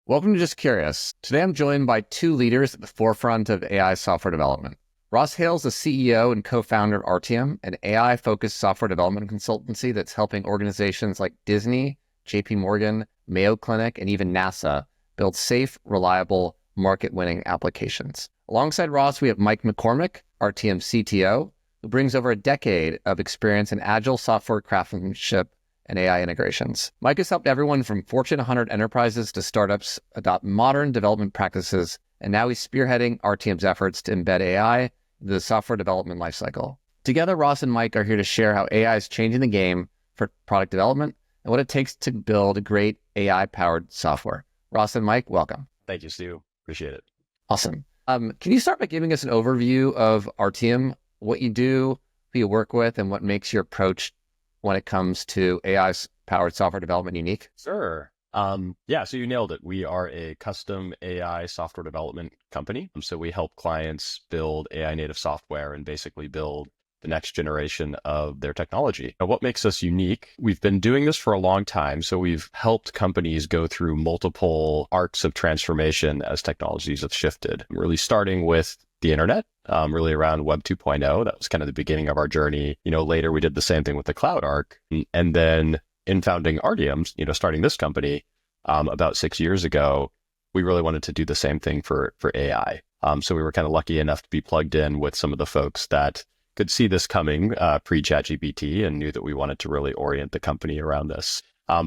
Welcome to Just Curious. Today I'm joined by two leaders at the forefront of AI software development. Ross Hale is the CEO and co-founder of Artium, an AI-focused software development consultancy that's helping organizations like Disney, JP Morgan, Mayo Clinic, and even NASA build safe, reliable, market-winning applications. Alongside Ross, we have Mike McCormick, Artium's CTO, who brings over a decade of experience in agile software craftsmanship and AI integrations. Mike has helped everyone from Fortune 100 enterprises to startups adopt modern development practices, and now he's spearheading Artium's efforts to embed AI into the software development lifecycle. Together, Ross and Mike are here to share how AI is changing the game for product development and what it takes to build great AI-powered software. Ross and Mike, welcome. Thank you, Stu. Appreciate it. Awesome. Can you start by giving us an overview of Artium, what you do, who you work with, and what makes your approach when it comes to AI-powered software development unique? Sure. So you nailed it. We are a custom AI software development company. So we help clients build AI native software and basically build the next generation of their technology. Now, what makes us unique? We've been doing this for a long time. So we've helped companies go through multiple arcs of transformation as technologies have shifted, really starting with the internet, really around Web 2.0. That was kind of the beginning of our journey. Later we did the same thing with the cloud arc. And then in founding Artium, starting this company about 6 years ago, we really wanted to do the same thing for AI. So we were kind of lucky enough to be plugged in with some of the folks that could see this coming pre-ChatGPT and knew that we wanted to really orient the company around this.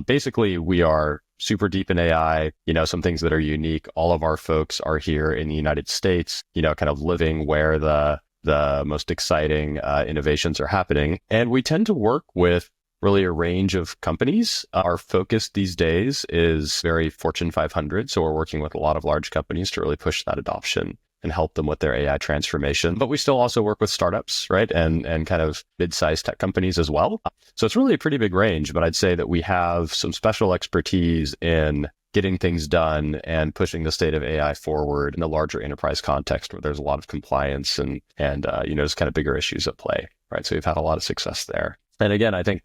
Basically, we are super deep in AI, some things that are unique. All of our folks are here in the United States, kind of living where the most exciting innovations are happening. And we tend to work with really a range of companies. Our focus these days is very Fortune 500. So we're working with a lot of large companies to really push that adoption and help them with their AI transformation. But we still also work with startups, right? And kind of mid-sized tech companies as well. So it's really a pretty big range, but I'd say that we have some special expertise in getting things done and pushing the state of AI forward in a larger enterprise context where there's a lot of compliance and there's kind of bigger issues at play, right? So we've had a lot of success there. And again, I think,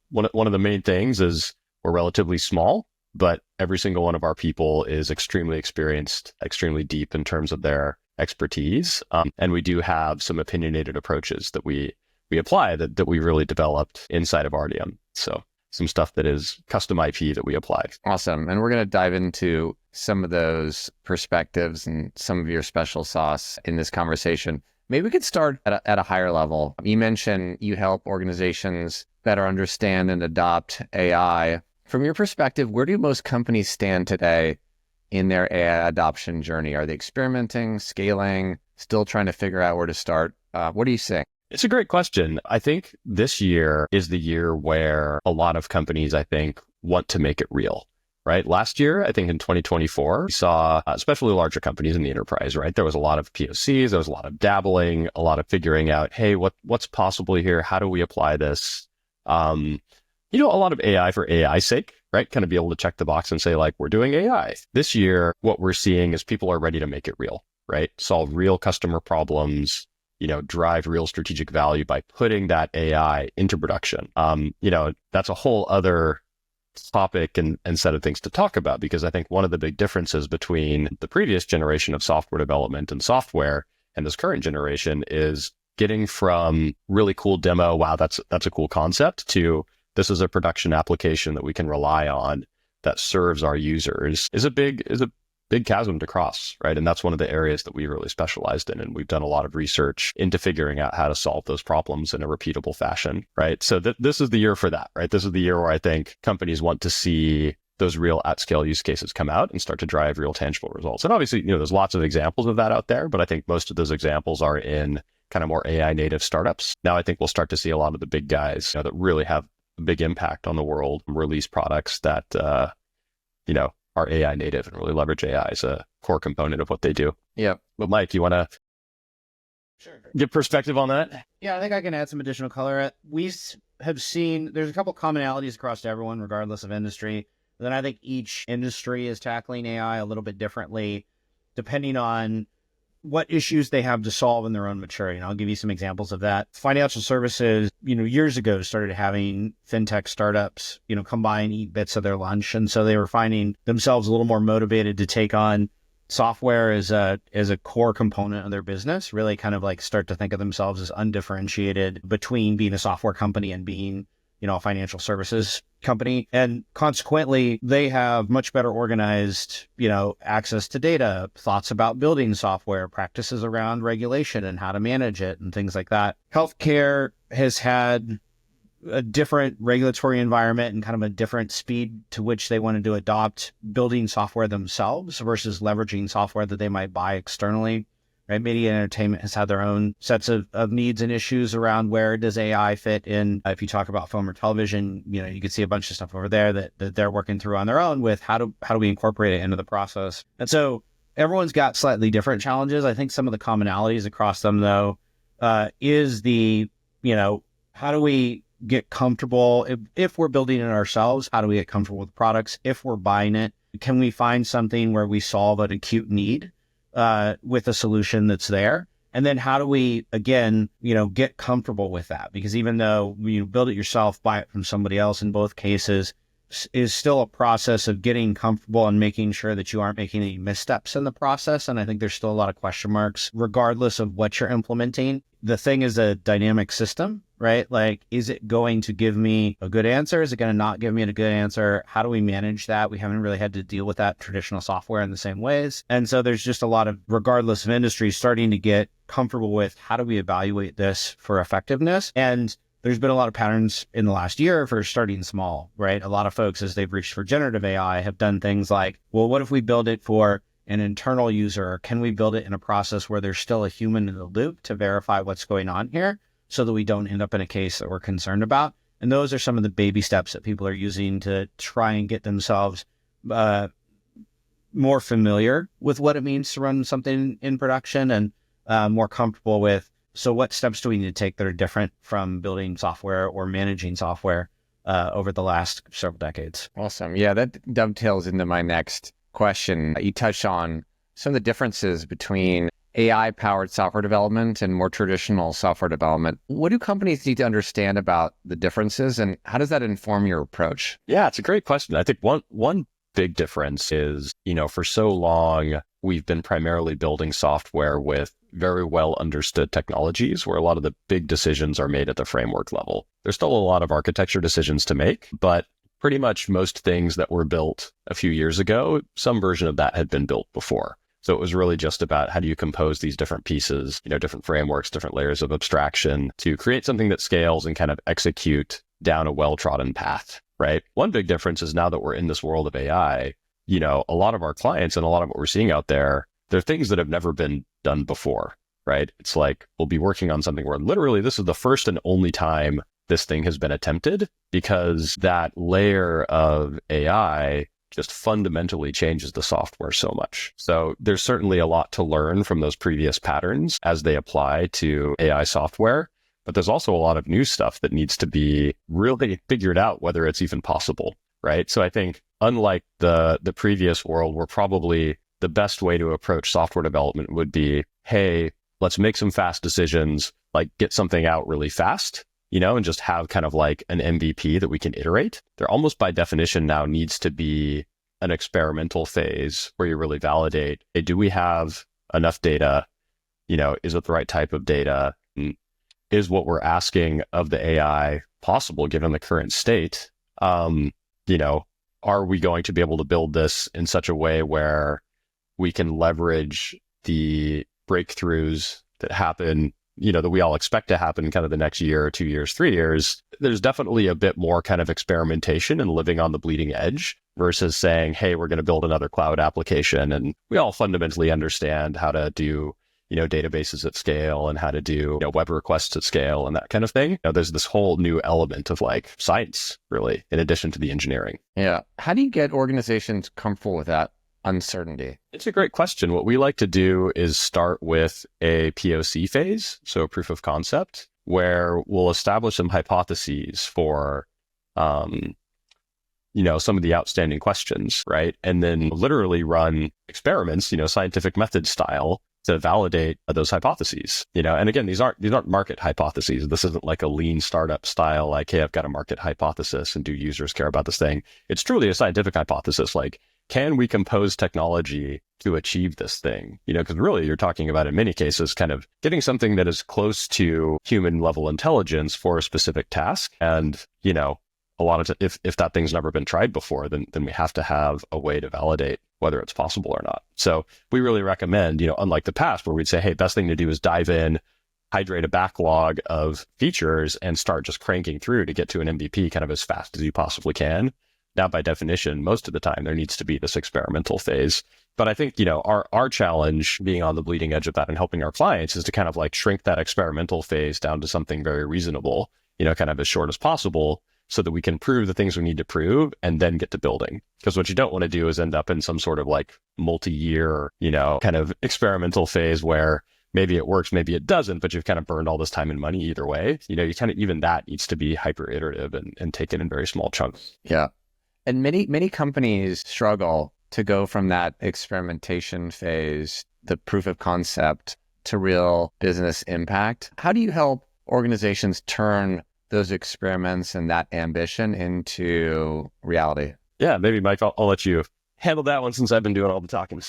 one of the main things is we're relatively small, but every single one of our people is extremely experienced, extremely deep in terms of their expertise. And we do have some opinionated approaches that we apply that we really developed inside of Artium. So some stuff that is custom IP that we apply. Awesome. And we're going to dive into some of those perspectives and some of your special sauce in this conversation. Maybe we could start at a higher level. You mentioned you help organizations better understand and adopt AI. From your perspective, where do most companies stand today in their AI adoption journey? Are they experimenting, scaling, still trying to figure out where to start? What are you seeing? It's a great question. I think this year is the year where a lot of companies, want to make it real, right? Last year, I think in 2024, we saw, especially larger companies in the enterprise, right? There was a lot of POCs, there was a lot of dabbling, a lot of figuring out, hey, what's possible here? How do we apply this? A lot of AI for AI's sake, right? Kind of be able to check the box and say, we're doing AI. This year, what we're seeing is people are ready to make it real, right? Solve real customer problems, drive real strategic value by putting that AI into production. That's a whole other topic and set of things to talk about, because I think one of the big differences between the previous generation of software development and software and this current generation is getting from really cool demo, wow, that's a cool concept, to this is a production application that we can rely on that serves our users is a big chasm to cross, right? And that's one of the areas that we really specialized in. And we've done a lot of research into figuring out how to solve those problems in a repeatable fashion, right? So this is the year for that, right? This is the year where I think companies want to see those real at-scale use cases come out and start to drive real tangible results. And obviously, there's lots of examples of that out there, but I think most of those examples are in kind of more AI native startups. Now, I think we'll start to see a lot of the big guys that really have a big impact on the world release products that, are AI native and really leverage AI as a core component of what they do. Yeah. But Mike, you want to give perspective on that? Yeah, I think I can add some additional color. We have seen there's a couple commonalities across everyone, regardless of industry. Then I think each industry is tackling AI a little bit differently, depending on what issues they have to solve in their own maturity. And I'll give you some examples of that. Financial services, years ago started having fintech startups, come by and eat bits of their lunch. And so they were finding themselves a little more motivated to take on software as a core component of their business, really kind of like start to think of themselves as undifferentiated between being a software company and being, a financial services company. And consequently, they have much better organized, access to data, thoughts about building software, practices around regulation and how to manage it and things like that. Healthcare has had a different regulatory environment and kind of a different speed to which they wanted to adopt building software themselves versus leveraging software that they might buy externally. Right? Media and entertainment has had their own sets of needs and issues around where does AI fit in. If you talk about film or television, you can see a bunch of stuff over there that they're working through on their own with how do we incorporate it into the process. And so everyone's got slightly different challenges. I think some of the commonalities across them, though, is the, how do we get comfortable if we're building it ourselves? How do we get comfortable with products? If we're buying it, can we find something where we solve an acute need with a solution that's there? And then how do we, again, get comfortable with that? Because even though you build it yourself, buy it from somebody else, in both cases, is still a process of getting comfortable and making sure that you aren't making any missteps in the process. And I think there's still a lot of question marks, regardless of what you're implementing. The thing is a dynamic system, right? Like, is it going to give me a good answer? Is it going to not give me a good answer? How do we manage that? We haven't really had to deal with that traditional software in the same ways. And so there's just a lot of, regardless of industry, starting to get comfortable with how do we evaluate this for effectiveness. And there's been a lot of patterns in the last year for starting small, right? A lot of folks, as they've reached for generative AI, have done things like, well, what if we build it for an internal user? Can we build it in a process where there's still a human in the loop to verify what's going on here so that we don't end up in a case that we're concerned about? And those are some of the baby steps that people are using to try and get themselves more familiar with what it means to run something in production and more comfortable with, so what steps do we need to take that are different from building software or managing software over the last several decades? Awesome. Yeah, that dovetails into my next question. You touched on some of the differences between AI-powered software development and more traditional software development. What do companies need to understand about the differences, and how does that inform your approach? Yeah, it's a great question. I think one big difference is, for so long, we've been primarily building software with very well understood technologies where a lot of the big decisions are made at the framework level. There's still a lot of architecture decisions to make, but pretty much most things that were built a few years ago, some version of that had been built before. So it was really just about how do you compose these different pieces, different frameworks, different layers of abstraction to create something that scales and kind of execute down a well-trodden path, right? One big difference is now that we're in this world of AI, a lot of our clients and a lot of what we're seeing out there, they're things that have never been done before, right? It's like, we'll be working on something where literally this is the first and only time this thing has been attempted, because that layer of AI just fundamentally changes the software so much. So there's certainly a lot to learn from those previous patterns as they apply to AI software, but there's also a lot of new stuff that needs to be really figured out whether it's even possible, right? So I think unlike the previous world, where probably the best way to approach software development would be, hey, let's make some fast decisions, like get something out really fast, and just have kind of like an MVP that we can iterate. There almost by definition now needs to be an experimental phase where you really validate, hey, do we have enough data? Is it the right type of data? Is what we're asking of the AI possible given the current state? Are we going to be able to build this in such a way where we can leverage the breakthroughs that happen, that we all expect to happen kind of the next year or 2 years, 3 years? There's definitely a bit more kind of experimentation and living on the bleeding edge versus saying, hey, we're going to build another cloud application. And we all fundamentally understand how to do, databases at scale and how to do web requests at scale and that kind of thing. There's this whole new element of like science, really, in addition to the engineering. Yeah. How do you get organizations comfortable with that uncertainty? It's a great question. What we like to do is start with a POC phase, so a proof of concept, where we'll establish some hypotheses for, some of the outstanding questions, right? And then literally run experiments, scientific method style, to validate those hypotheses, and again, these aren't market hypotheses. This isn't like a lean startup style, like, hey, I've got a market hypothesis and do users care about this thing? It's truly a scientific hypothesis. Like, can we compose technology to achieve this thing? Because really you're talking about, in many cases, kind of getting something that is close to human level intelligence for a specific task. And, a lot of if that thing's never been tried before, then we have to have a way to validate whether it's possible or not. So we really recommend, unlike the past where we'd say, hey, best thing to do is dive in, hydrate a backlog of features and start just cranking through to get to an MVP kind of as fast as you possibly can. Now, by definition, most of the time there needs to be this experimental phase. But I think, our challenge being on the bleeding edge of that and helping our clients is to kind of like shrink that experimental phase down to something very reasonable, kind of as short as possible, so that we can prove the things we need to prove and then get to building. Because what you don't want to do is end up in some sort of like multi-year, kind of experimental phase where maybe it works, maybe it doesn't, but you've kind of burned all this time and money either way. You kind of, even that needs to be hyper iterative and taken in very small chunks. Yeah. And many companies struggle to go from that experimentation phase, the proof of concept, to real business impact. How do you help organizations turn those experiments and that ambition into reality? Yeah, maybe Mike, I'll let you handle that one since I've been doing all the talking.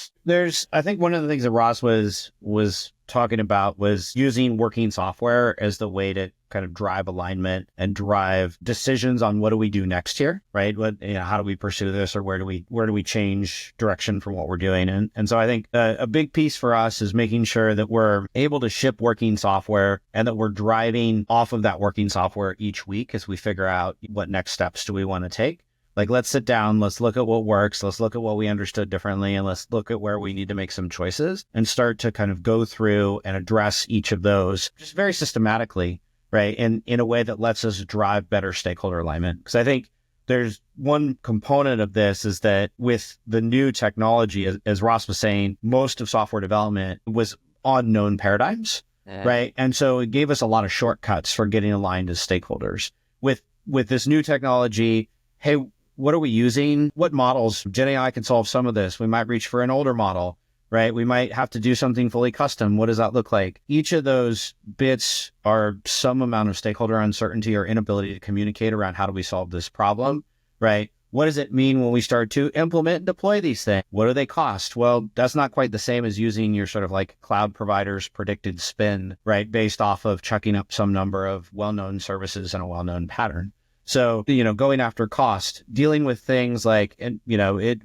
I think one of the things that Ross was talking about was using working software as the way to kind of drive alignment and drive decisions on what do we do next year, right? How do we pursue this, or where do we change direction from what we're doing? And so I think a big piece for us is making sure that we're able to ship working software and that we're driving off of that working software each week as we figure out what next steps do we want to take. Like, let's sit down, let's look at what works, let's look at what we understood differently, and let's look at where we need to make some choices and start to kind of go through and address each of those just very systematically, right? And in a way that lets us drive better stakeholder alignment. Because I think there's one component of this is that with the new technology, as Ross was saying, most of software development was on known paradigms, right? And so it gave us a lot of shortcuts for getting aligned as stakeholders. With this new technology, hey, what are we using? What models? Gen AI can solve some of this. We might reach for an older model, right? We might have to do something fully custom. What does that look like? Each of those bits are some amount of stakeholder uncertainty or inability to communicate around how do we solve this problem, right? What does it mean when we start to implement and deploy these things? What do they cost? Well, that's not quite the same as using your sort of like cloud provider's predicted spend, right? Based off of chucking up some number of well-known services and a well-known pattern. So, going after cost, dealing with things like, and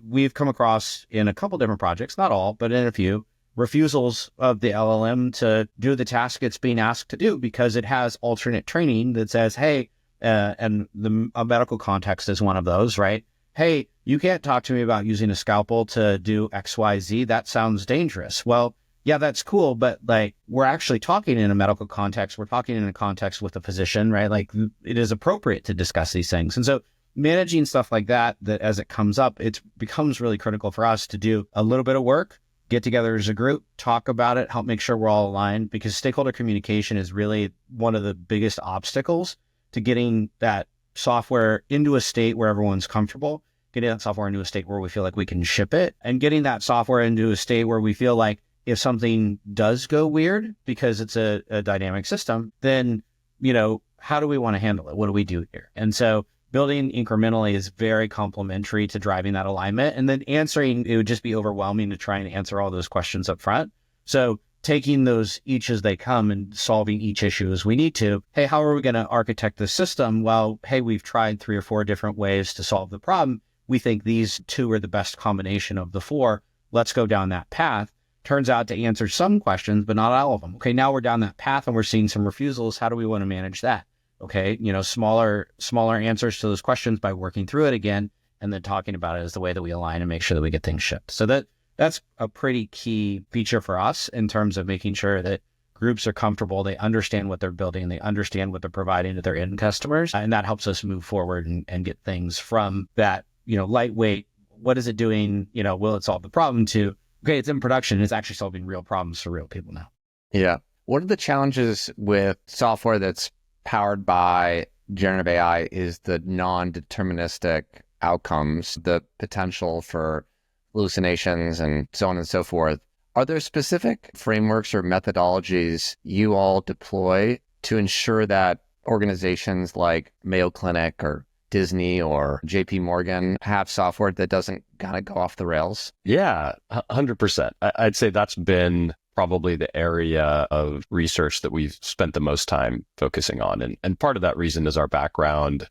we've come across in a couple different projects, not all, but in a few, refusals of the LLM to do the task it's being asked to do because it has alternate training that says, hey, and a medical context is one of those, right? Hey, you can't talk to me about using a scalpel to do X, Y, Z. That sounds dangerous. Well, yeah, that's cool, but like, we're actually talking in a medical context. We're talking in a context with a physician, right? Like, it is appropriate to discuss these things. And so managing stuff like that as it comes up, it becomes really critical for us to do a little bit of work, get together as a group, talk about it, help make sure we're all aligned, because stakeholder communication is really one of the biggest obstacles to getting that software into a state where everyone's comfortable, getting that software into a state where we feel like we can ship it, and getting that software into a state where we feel like if something does go weird because it's a dynamic system, then, how do we want to handle it? What do we do here? And so building incrementally is very complementary to driving that alignment. And then answering, it would just be overwhelming to try and answer all those questions up front. So taking those each as they come and solving each issue as we need to. Hey, how are we going to architect the system? Well, hey, we've tried 3 or 4 different ways to solve the problem. We think these 2 are the best combination of the 4. Let's go down that path. Turns out to answer some questions, but not all of them. Okay, now we're down that path and we're seeing some refusals. How do we want to manage that? Okay, smaller answers to those questions by working through it again, and then talking about it as the way that we align and make sure that we get things shipped. So that's a pretty key feature for us in terms of making sure that groups are comfortable, they understand what they're building, they understand what they're providing to their end customers, and that helps us move forward and get things from that, lightweight, what is it doing, will it solve the problem, to okay, it's in production. It's actually solving real problems for real people now. Yeah. One of the challenges with software that's powered by generative AI is the non-deterministic outcomes, the potential for hallucinations and so on and so forth. Are there specific frameworks or methodologies you all deploy to ensure that organizations like Mayo Clinic or Disney or JP Morgan have software that doesn't kind of go off the rails? Yeah, 100%. I'd say that's been probably the area of research that we've spent the most time focusing on. And part of that reason is our background,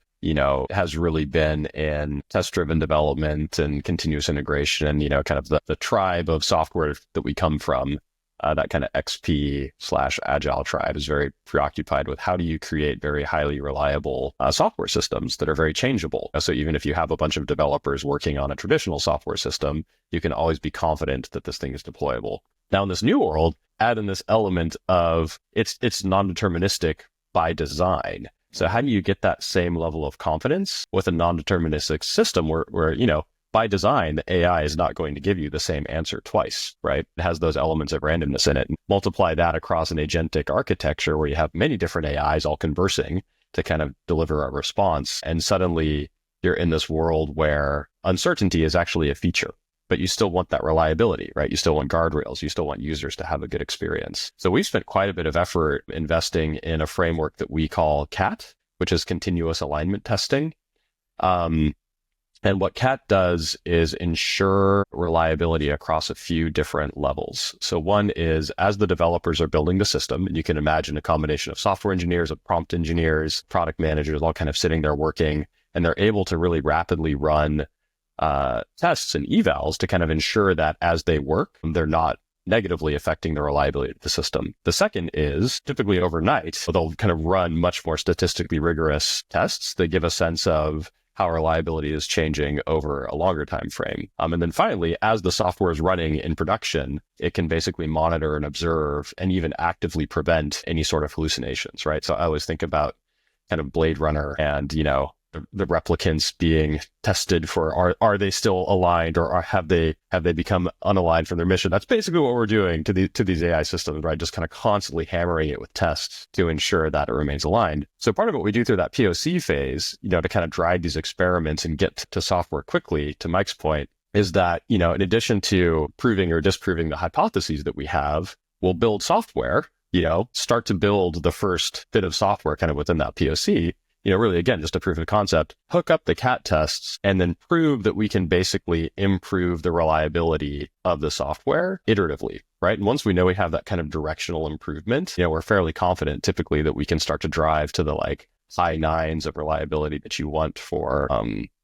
has really been in test-driven development and continuous integration and, kind of the tribe of software that we come from. That kind of XP/Agile tribe is very preoccupied with how do you create very highly reliable software systems that are very changeable. So even if you have a bunch of developers working on a traditional software system, you can always be confident that this thing is deployable. Now in this new world, add in this element of it's non-deterministic by design. So how do you get that same level of confidence with a non-deterministic system where by design, the AI is not going to give you the same answer twice, right? It has those elements of randomness in it. Multiply that across an agentic architecture where you have many different AIs all conversing to kind of deliver a response. And suddenly you're in this world where uncertainty is actually a feature, but you still want that reliability, right? You still want guardrails. You still want users to have a good experience. So we've spent quite a bit of effort investing in a framework that we call CAT, which is continuous alignment testing. And what CAT does is ensure reliability across a few different levels. So one is as the developers are building the system, and you can imagine a combination of software engineers, of prompt engineers, product managers, all kind of sitting there working, and they're able to really rapidly run tests and evals to kind of ensure that as they work, they're not negatively affecting the reliability of the system. The second is typically overnight, so they'll kind of run much more statistically rigorous tests that give a sense of how reliability is changing over a longer time frame. And then finally, as the software is running in production, it can basically monitor and observe and even actively prevent any sort of hallucinations, right? So I always think about kind of Blade Runner and, the replicants being tested for are they still aligned or have they become unaligned from their mission? That's basically what we're doing to these AI systems, right? Just kind of constantly hammering it with tests to ensure that it remains aligned. So part of what we do through that POC phase, to kind of drive these experiments and get to software quickly, to Mike's point, is that, in addition to proving or disproving the hypotheses that we have, we'll build software, start to build the first bit of software kind of within that POC, really, again, just a proof of concept, hook up the CAT tests and then prove that we can basically improve the reliability of the software iteratively, right? And once we know we have that kind of directional improvement, we're fairly confident typically that we can start to drive to the high nines of reliability that you want for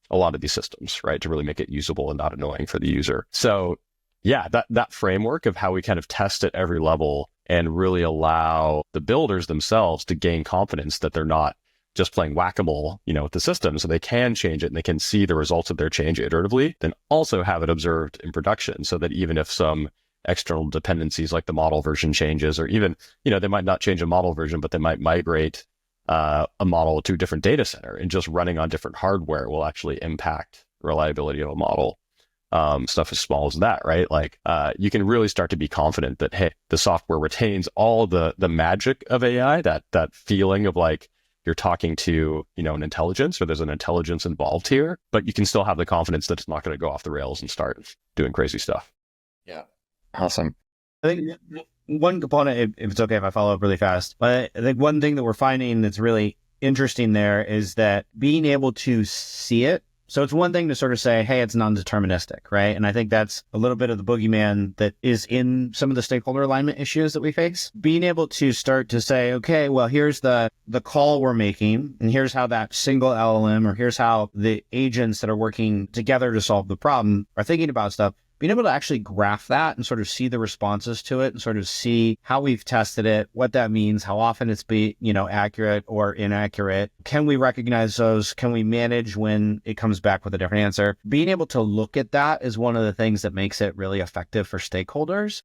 a lot of these systems, right? To really make it usable and not annoying for the user. So yeah, that framework of how we kind of test at every level and really allow the builders themselves to gain confidence that they're not just playing whack-a-mole, with the system, so they can change it and they can see the results of their change iteratively, then also have it observed in production so that even if some external dependencies like the model version changes, or even, they might not change a model version, but they might migrate a model to a different data center and just running on different hardware will actually impact reliability of a model. Stuff as small as that, right? You can really start to be confident that, hey, the software retains all the magic of AI, that feeling of you're talking to, an intelligence, or there's an intelligence involved here, but you can still have the confidence that it's not going to go off the rails and start doing crazy stuff. Yeah. Awesome. I think one component, if it's okay if I follow up really fast, but I think one thing that we're finding that's really interesting there is that being able to see it. So it's one thing to sort of say, hey, it's non-deterministic, right? And I think that's a little bit of the boogeyman that is in some of the stakeholder alignment issues that we face. Being able to start to say, okay, well, here's the call we're making, and here's how that single LLM, or here's how the agents that are working together to solve the problem are thinking about stuff. Being able to actually graph that and sort of see the responses to it and sort of see how we've tested it, what that means, how often it's accurate or inaccurate. Can we recognize those? Can we manage when it comes back with a different answer? Being able to look at that is one of the things that makes it really effective for stakeholders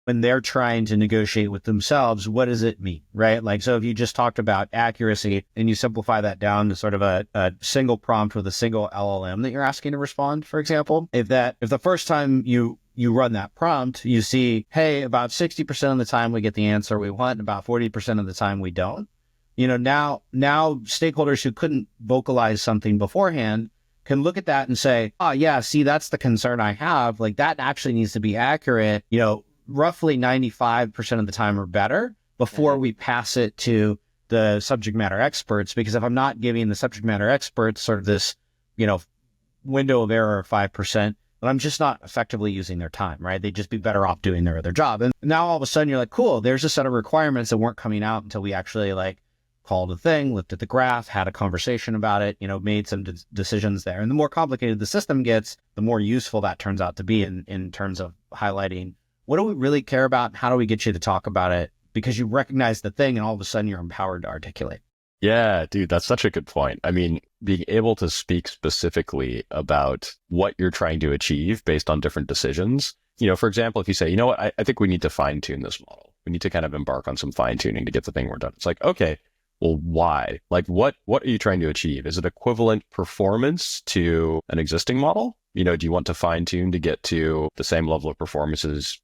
when they're trying to negotiate with themselves. What does it mean, right? So if you just talked about accuracy and you simplify that down to sort of a single prompt with a single LLM that you're asking to respond, for example, if the first time you run that prompt, you see, hey, about 60% of the time we get the answer we want, about 40% of the time we don't. Now stakeholders who couldn't vocalize something beforehand can look at that and say, oh yeah, see, that's the concern I have. That actually needs to be accurate. roughly 95% of the time or better before we pass it to the subject matter experts. Because if I'm not giving the subject matter experts sort of this, window of error of 5%, then I'm just not effectively using their time, right? They'd just be better off doing their other job. And now all of a sudden you're like, cool, there's a set of requirements that weren't coming out until we actually called a thing, looked at the graph, had a conversation about it, made some decisions there. And the more complicated the system gets, the more useful that turns out to be in terms of highlighting what do we really care about and how do we get you to talk about it, because you recognize the thing and all of a sudden you're empowered to articulate. Yeah, dude, that's such a good point. I mean, being able to speak specifically about what you're trying to achieve based on different decisions. For example, if you say, what, I think we need to fine tune this model. We need to kind of embark on some fine tuning to get the thing we're done. It's like, okay, well, why? What are you trying to achieve? Is it equivalent performance to an existing model? Do you want to fine tune to get to the same level of performance as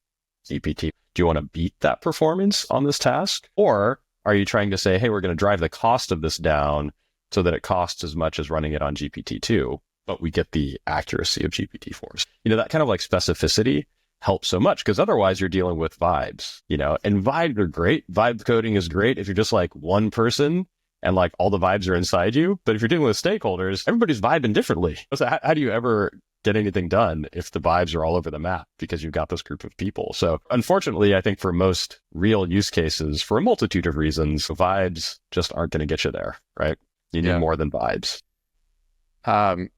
GPT? Do you want to beat that performance on this task? Or are you trying to say, hey, we're going to drive the cost of this down so that it costs as much as running it on GPT-2, but we get the accuracy of GPT-4s? That kind of specificity helps so much, because otherwise you're dealing with vibes, and vibes are great. Vibe coding is great if you're just one person and all the vibes are inside you. But if you're dealing with stakeholders, everybody's vibing differently. So how do you ever get anything done if the vibes are all over the map because you've got this group of people? So unfortunately, I think for most real use cases, for a multitude of reasons, vibes just aren't going to get you there, right? You need more than vibes.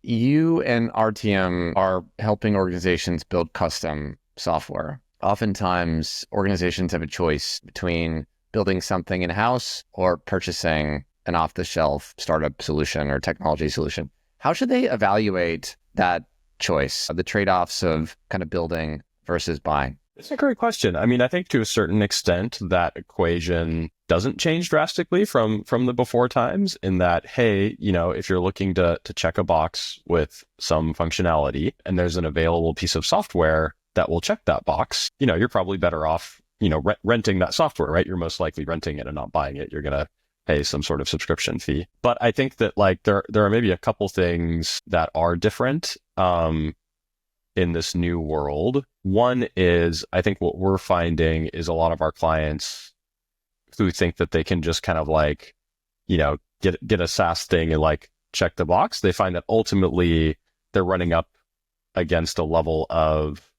You and Artium are helping organizations build custom software. Oftentimes, organizations have a choice between building something in-house or purchasing an off-the-shelf startup solution or technology solution. How should they evaluate that choice, the trade-offs of kind of building versus buying? It's a great question. I mean, I think to a certain extent that equation doesn't change drastically from the before times, in that, hey, if you're looking to check a box with some functionality and there's an available piece of software that will check that box, you're probably better off, renting that software, right? You're most likely renting it and not buying it. You're going to pay some sort of subscription fee. But I think that there are maybe a couple things that are different in this new world. One is, I think what we're finding is a lot of our clients who think that they can just kind of get a SaaS thing and check the box. They find that ultimately they're running up against a level of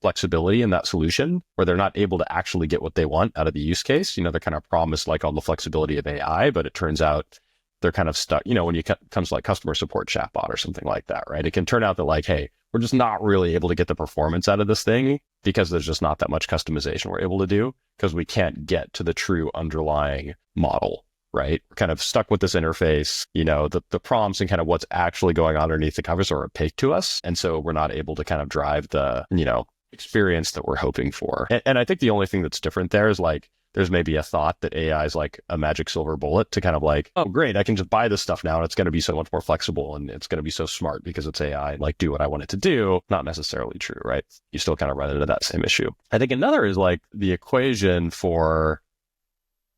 flexibility in that solution where they're not able to actually get what they want out of the use case. They're kind of promised all the flexibility of AI, but it turns out they're kind of stuck, when it comes to customer support chatbot or something like that, right? It can turn out that hey, we're just not really able to get the performance out of this thing because there's just not that much customization we're able to do because we can't get to the true underlying model, right? We're kind of stuck with this interface, the prompts and kind of what's actually going on underneath the covers are opaque to us. And so we're not able to kind of drive the, experience that we're hoping for. And I think the only thing that's different there is there's maybe a thought that AI is a magic silver bullet to kind of oh, great, I can just buy this stuff now and it's going to be so much more flexible and it's going to be so smart because it's AI and do what I want it to do. Not necessarily true, right? You still kind of run into that same issue. I think another is the equation for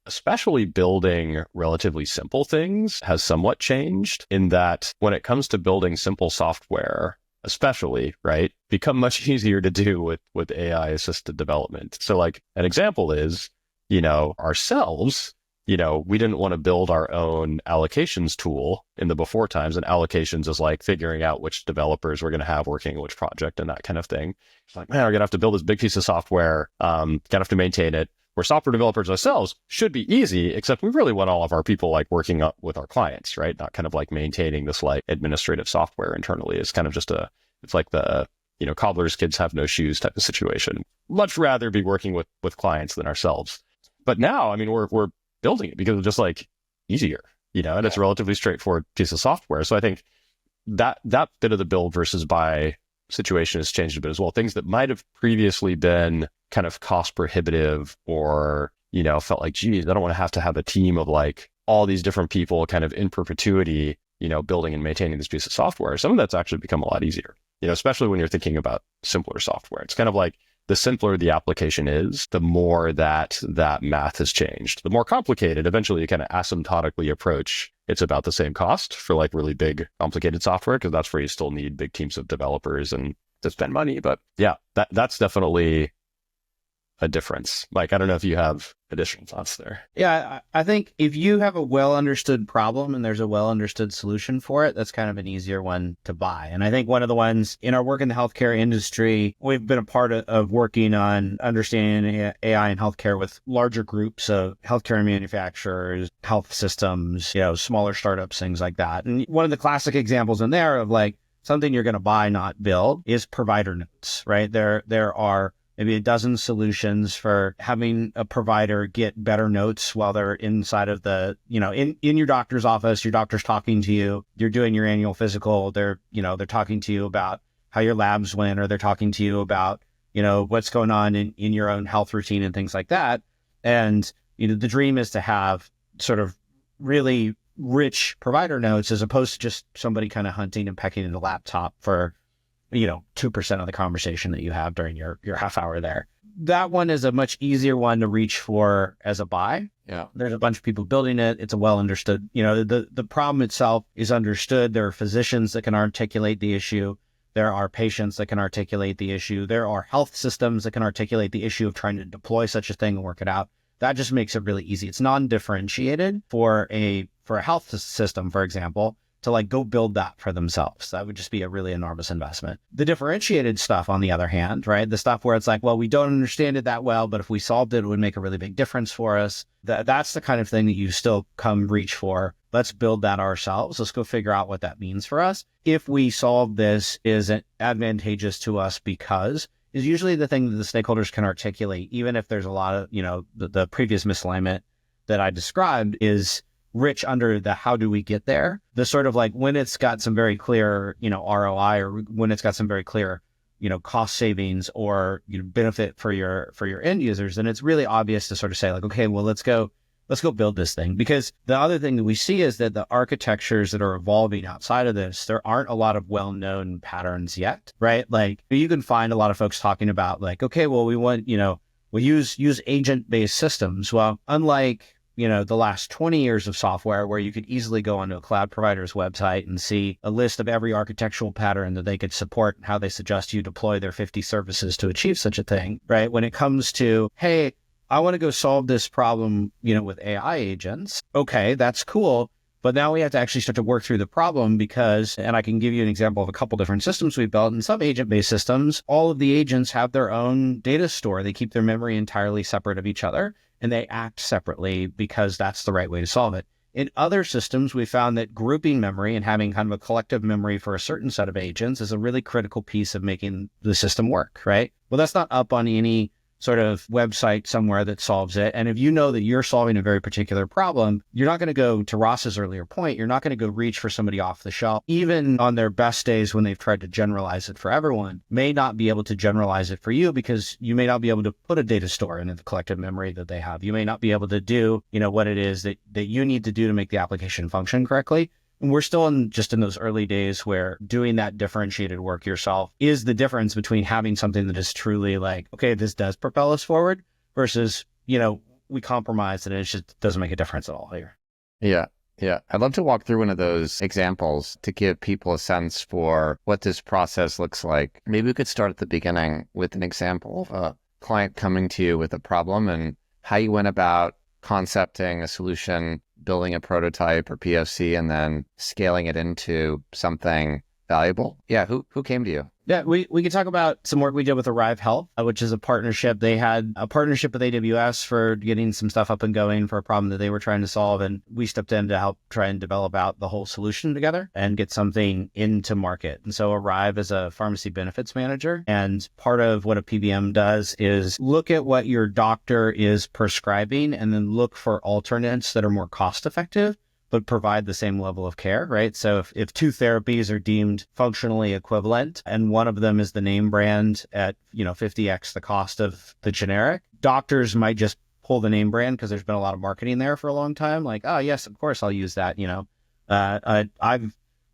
especially building relatively simple things has somewhat changed, in that when it comes to building simple software, especially, right, become much easier to do with AI assisted development. So an example is, ourselves, we didn't want to build our own allocations tool in the before times. And allocations is figuring out which developers we're going to have working on which project and that kind of thing. It's man, we're going to have to build this big piece of software, going to have to maintain it. Where software developers ourselves should be easy, except we really want all of our people working up with our clients, right? Not kind of maintaining this administrative software internally. It's kind of just it's the, cobbler's kids have no shoes type of situation. Much rather be working with clients than ourselves. But now, I mean, we're building it because it's just easier, and it's a relatively straightforward piece of software. So I think that bit of the build versus buy situation has changed a bit as well. Things that might have previously been kind of cost prohibitive or, felt geez, I don't want to have a team of all these different people kind of in perpetuity, building and maintaining this piece of software. Some of that's actually become a lot easier, especially when you're thinking about simpler software. It's kind of the simpler the application is, the more that math has changed. The more complicated, eventually you kind of asymptotically approach, it's about the same cost for really big, complicated software, because that's where you still need big teams of developers and to spend money. But yeah, that's definitely a difference. Like, I don't know if you have additional thoughts there. Yeah, I think if you have a well understood problem and there's a well understood solution for it, that's kind of an easier one to buy. And I think one of the ones in our work in the healthcare industry, we've been a part of working on understanding AI in healthcare with larger groups of healthcare manufacturers, health systems, smaller startups, things like that. And one of the classic examples in there of like something you're going to buy, not build, is provider notes, right? There are maybe a dozen solutions for having a provider get better notes while they're inside of the, in your doctor's office. Your doctor's talking to you, you're doing your annual physical. They're talking to you about how your labs went, or they're talking to you about, what's going on in your own health routine and things like that. And, the dream is to have sort of really rich provider notes as opposed to just somebody kind of hunting and pecking in the laptop for 2% of the conversation that you have during your half hour there. That one is a much easier one to reach for as a buy. Yeah. There's a bunch of people building it. It's a well understood, the problem itself is understood. There are physicians that can articulate the issue. There are patients that can articulate the issue. There are health systems that can articulate the issue of trying to deploy such a thing and work it out. That just makes it really easy. It's non-differentiated for a health system, for example, to like go build that for themselves. That would just be a really enormous investment. The differentiated stuff, on the other hand, right? The stuff where it's like, well, we don't understand it that well, but if we solved it, it would make a really big difference for us. That's the kind of thing that you still come reach for. Let's build that ourselves. Let's go figure out what that means for us. If we solve this, is it advantageous to us because is usually the thing that the stakeholders can articulate, even if there's a lot of, the previous misalignment that I described is rich under the how do we get there. The sort of like when it's got some very clear, ROI, or when it's got some very clear, cost savings or benefit for your end users, then it's really obvious to sort of say like, okay, well, let's go build this thing. Because the other thing that we see is that the architectures that are evolving outside of this, there aren't a lot of well-known patterns yet, right? Like you can find a lot of folks talking about like, okay, well, we want, we use agent-based systems. Well, unlike the last 20 years of software where you could easily go onto a cloud provider's website and see a list of every architectural pattern that they could support and how they suggest you deploy their 50 services to achieve such a thing, right? When it comes to, hey, I want to go solve this problem, with AI agents. Okay, that's cool. But now we have to actually start to work through the problem because, and I can give you an example of a couple different systems we've built. In some agent-based systems, all of the agents have their own data store. They keep their memory entirely separate of each other, and they act separately because that's the right way to solve it. In other systems, we found that grouping memory and having kind of a collective memory for a certain set of agents is a really critical piece of making the system work, right? Well, that's not up on any sort of website somewhere that solves it. And if you know that you're solving a very particular problem, you're not going to go to Ross's earlier point. You're not going to go reach for somebody off the shelf, even on their best days when they've tried to generalize it for everyone, may not be able to generalize it for you because you may not be able to put a data store into the collective memory that they have. You may not be able to do, what it is that you need to do to make the application function correctly. And we're still in those early days where doing that differentiated work yourself is the difference between having something that is truly like, okay, this does propel us forward versus, we compromise and it just doesn't make a difference at all here. Yeah. Yeah. I'd love to walk through one of those examples to give people a sense for what this process looks like. Maybe we could start at the beginning with an example of a client coming to you with a problem and how you went about concepting a solution, building a prototype or POC, and then scaling it into something valuable. Yeah, who came to you? Yeah, we could talk about some work we did with Arrive Health, which is a partnership. They had a partnership with AWS for getting some stuff up and going for a problem that they were trying to solve. And we stepped in to help try and develop out the whole solution together and get something into market. And so Arrive is a pharmacy benefits manager. And part of what a PBM does is look at what your doctor is prescribing and then look for alternates that are more cost effective but provide the same level of care, right? So if two therapies are deemed functionally equivalent and one of them is the name brand at, 50x the cost of the generic, doctors might just pull the name brand because there's been a lot of marketing there for a long time. Like, oh yes, of course I'll use that.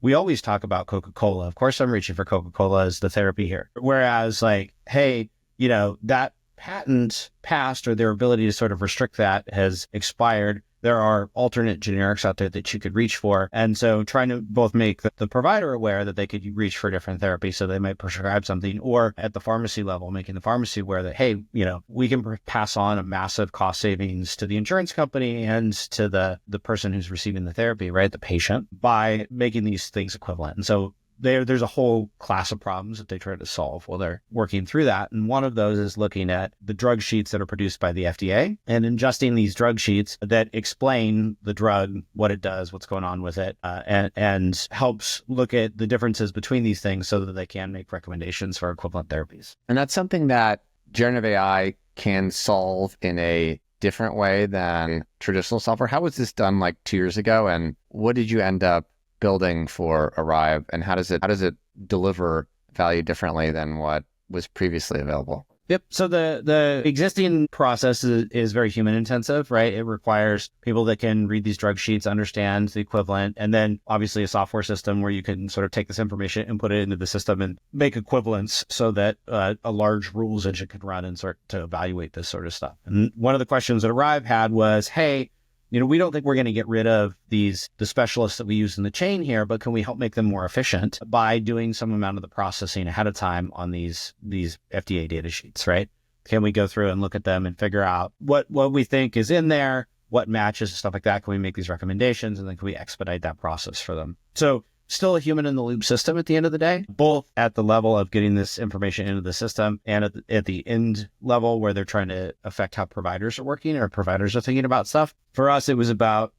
We always talk about Coca-Cola. Of course I'm reaching for Coca-Cola as the therapy here. Whereas like, hey, that patent passed or their ability to sort of restrict that has expired. there are alternate generics out there that you could reach for. And so trying to both make the provider aware that they could reach for different therapies, so they might prescribe something, or at the pharmacy level, making the pharmacy aware that, hey, we can pass on a massive cost savings to the insurance company and to the person who's receiving the therapy, right? The patient, by making these things equivalent. And so there's a whole class of problems that they try to solve while they're working through that. And one of those is looking at the drug sheets that are produced by the FDA and ingesting these drug sheets that explain the drug, what it does, what's going on with it, and helps look at the differences between these things so that they can make recommendations for equivalent therapies. And that's something that generative AI can solve in a different way than traditional software. How was this done like 2 years ago? And what did you end up building for Arrive, and how does it deliver value differently than what was previously available? Yep. So the existing process is very human intensive, right? It requires people that can read these drug sheets, understand the equivalent, and then obviously a software system where you can sort of take this information and put it into the system and make equivalents so that a large rules engine can run and start to evaluate this sort of stuff. And one of the questions that Arrive had was, hey, we don't think we're going to get rid of the specialists that we use in the chain here, but can we help make them more efficient by doing some amount of the processing ahead of time on these FDA data sheets, right? Can we go through and look at them and figure out what we think is in there, what matches and stuff like that? Can we make these recommendations, and then can we expedite that process for them? So still a human in the loop system at the end of the day, both at the level of getting this information into the system and at the end level where they're trying to affect how providers are working or providers are thinking about stuff. For us, it was about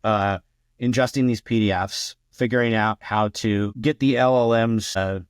ingesting these PDFs, figuring out how to get the LLMs,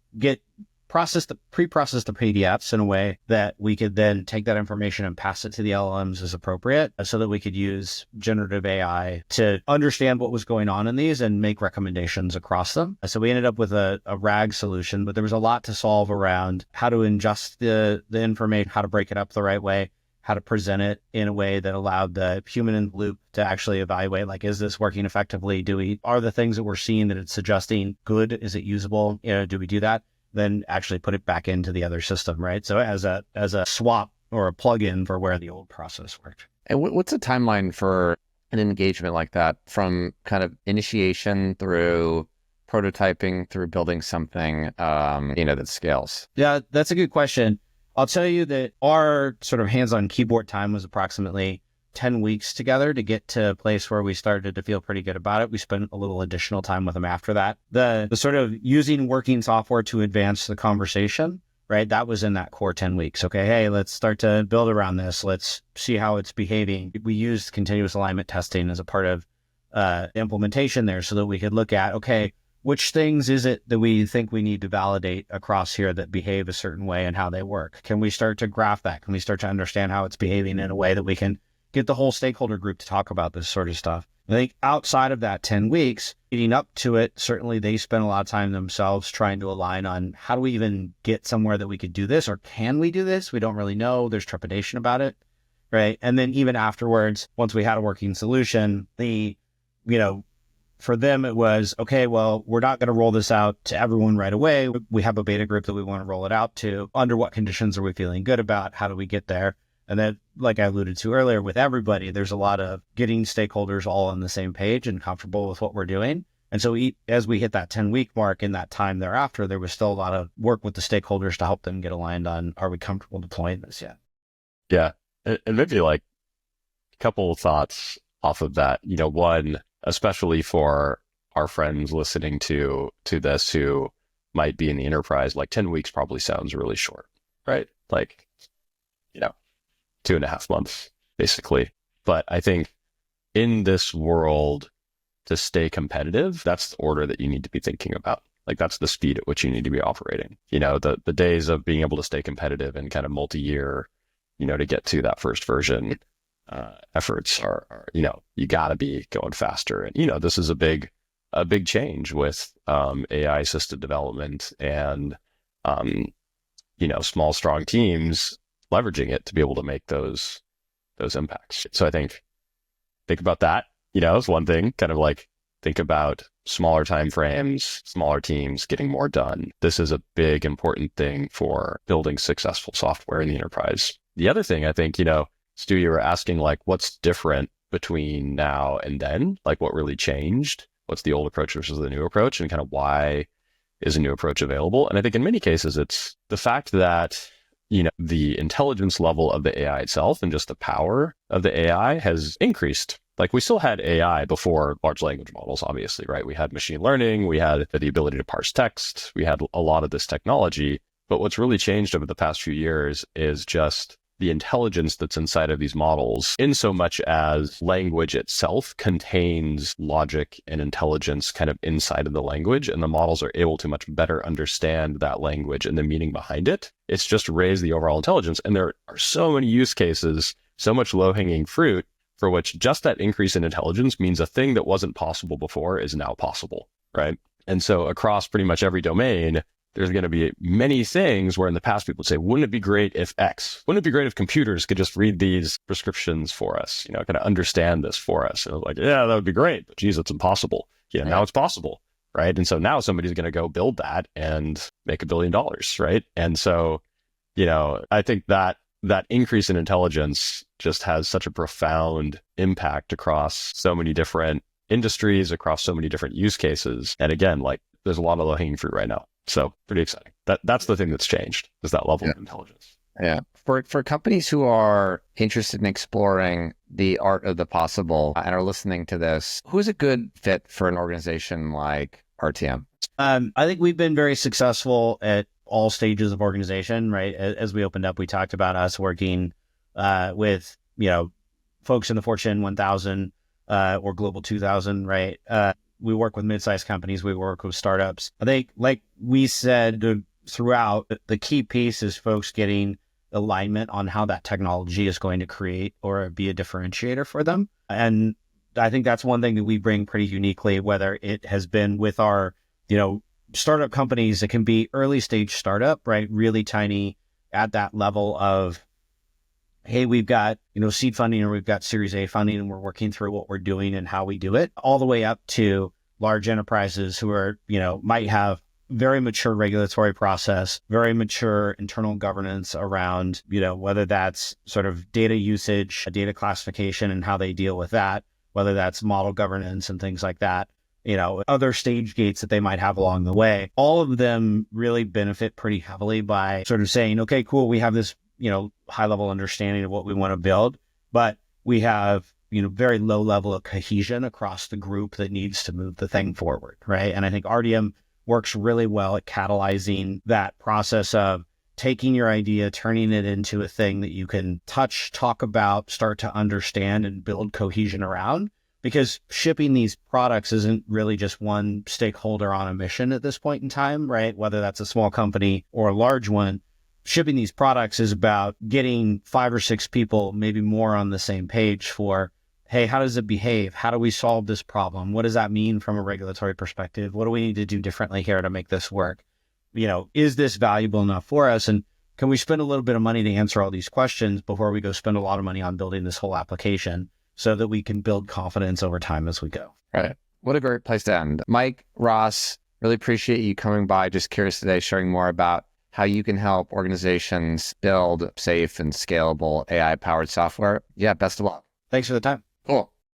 pre-process the PDFs in a way that we could then take that information and pass it to the LLMs as appropriate, so that we could use generative AI to understand what was going on in these and make recommendations across them. So we ended up with a RAG solution, but there was a lot to solve around how to ingest the information, how to break it up the right way, how to present it in a way that allowed the human in the loop to actually evaluate, like, is this working effectively? Are the things that we're seeing that it's suggesting good? Is it usable? Do we do that? Then actually put it back into the other system, right? So as a swap or a plug-in for where the old process worked. And what's a timeline for an engagement like that, from kind of initiation through prototyping through building something, that scales? Yeah, that's a good question. I'll tell you that our sort of hands-on keyboard time was approximately 10 weeks together to get to a place where we started to feel pretty good about it. We spent a little additional time with them after that. The sort of using working software to advance the conversation, right? That was in that core 10 weeks. Okay, hey, let's start to build around this. Let's see how it's behaving. We used continuous alignment testing as a part of implementation there, so that we could look at, okay, which things is it that we think we need to validate across here that behave a certain way and how they work? Can we start to graph that? Can we start to understand how it's behaving in a way that we can get the whole stakeholder group to talk about this sort of stuff? I think outside of that 10 weeks, leading up to it, certainly they spent a lot of time themselves trying to align on how do we even get somewhere that we could do this, or can we do this? We don't really know. There's trepidation about it, right? And then even afterwards, once we had a working solution, for them, it was, okay, well, we're not going to roll this out to everyone right away. We have a beta group that we want to roll it out to. Under what conditions are we feeling good about? How do we get there? And then, like I alluded to earlier, with everybody, there's a lot of getting stakeholders all on the same page and comfortable with what we're doing. And so as we hit that 10-week mark, in that time thereafter, there was still a lot of work with the stakeholders to help them get aligned on, are we comfortable deploying this yet? Yeah. And maybe like a couple of thoughts off of that. One, especially for our friends listening to this who might be in the enterprise, like 10 weeks probably sounds really short, right? Like, 2.5 months, basically. But I think in this world, to stay competitive, that's the order that you need to be thinking about. Like, that's the speed at which you need to be operating. The days of being able to stay competitive and kind of multi-year, to get to that first version efforts are you got to be going faster. And, this is a big change with AI assisted development and, small, strong teams leveraging it to be able to make those impacts. So I think about that, is one thing. Kind of like think about smaller time frames, smaller teams getting more done. This is a big, important thing for building successful software in the enterprise. The other thing I think, Stu, you were asking, like, what's different between now and then, like what really changed, what's the old approach versus the new approach, and kind of why is a new approach available. And I think in many cases, it's the fact that, the intelligence level of the AI itself and just the power of the AI has increased. Like we still had AI before large language models, obviously, right? We had machine learning, we had the ability to parse text, we had a lot of this technology. But what's really changed over the past few years is just the intelligence that's inside of these models, in so much as language itself contains logic and intelligence kind of inside of the language, and the models are able to much better understand that language and the meaning behind it. It's just raised the overall intelligence. And there are so many use cases, so much low-hanging fruit for which just that increase in intelligence means a thing that wasn't possible before is now possible, right? And so across pretty much every domain, there's going to be many things where in the past people would say, wouldn't it be great if X? Wouldn't it be great if computers could just read these prescriptions for us, kind of understand this for us? And I was like, yeah, that would be great, but geez, it's impossible. Now it's possible, right? And so now somebody's going to go build that and make $1 billion, right? And so, I think that increase in intelligence just has such a profound impact across so many different industries, across so many different use cases. And again, like there's a lot of low-hanging fruit right now. So pretty exciting. That's the thing that's changed, is that level of intelligence. Yeah. For companies who are interested in exploring the art of the possible and are listening to this, who's a good fit for an organization like Artium? I think we've been very successful at all stages of organization, right? As we opened up, we talked about us working with, folks in the Fortune 1000 or Global 2000, right? We work with mid-sized companies. We work with startups. I think, like we said throughout, the key piece is folks getting alignment on how that technology is going to create or be a differentiator for them. And I think that's one thing that we bring pretty uniquely, whether it has been with our, startup companies. It can be early stage startup, right? Really tiny at that level of, hey, we've got, seed funding or we've got Series A funding and we're working through what we're doing and how we do it, all the way up to large enterprises who are, might have very mature regulatory process, very mature internal governance around, whether that's sort of data usage, data classification and how they deal with that, whether that's model governance and things like that, other stage gates that they might have along the way. All of them really benefit pretty heavily by sort of saying, okay, cool, we have this high level understanding of what we want to build, but we have, very low level of cohesion across the group that needs to move the thing forward, right? And I think Artium works really well at catalyzing that process of taking your idea, turning it into a thing that you can touch, talk about, start to understand and build cohesion around. Because shipping these products isn't really just one stakeholder on a mission at this point in time, right? Whether that's a small company or a large one. Shipping these products is about getting 5 or 6 people, maybe more, on the same page for, hey, how does it behave? How do we solve this problem? What does that mean from a regulatory perspective? What do we need to do differently here to make this work? Is this valuable enough for us? And can we spend a little bit of money to answer all these questions before we go spend a lot of money on building this whole application so that we can build confidence over time as we go? Right. What a great place to end. Mike, Ross, really appreciate you coming by. Just curious today, sharing more about how you can help organizations build safe and scalable AI-powered software. Yeah, best of luck. Thanks for the time. Cool.